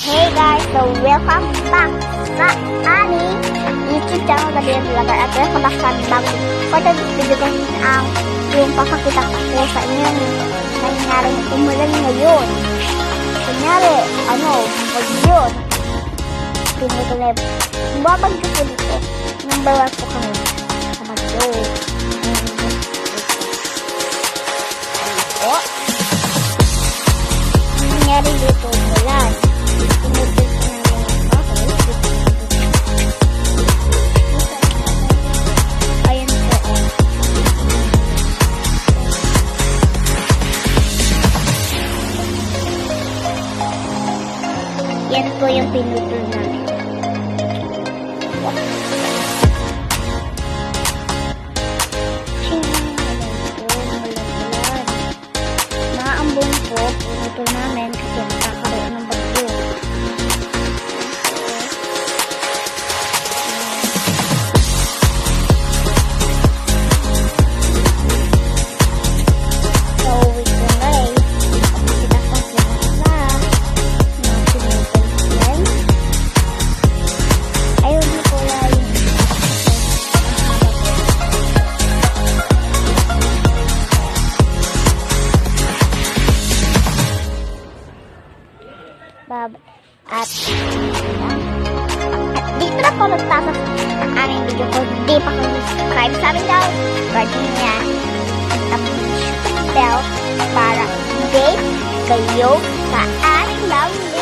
Hey guys, so welcome back sa aming YouTube channel na Daily Vlogger at welcome back sa aming bagong for today's video ko ang yung papakita ko sa inyo yung nangyaring umulan ngayon. Kunyari, pag yun, pinutuloy, babagyo po dito. Number 1 po kami sa bagyo. Nangyari dito umulan. Yan po yung pinutol namin. Maambong po, pinutol namin kasi nakakaroon ng bagyo. So, wait lang guys. Kita ko sila. At dito na po nagtatapos ang aming video ko. Di pa kayo subscribe sa aming channel. Pwede niya tapos bell para update kayo sa aming bagong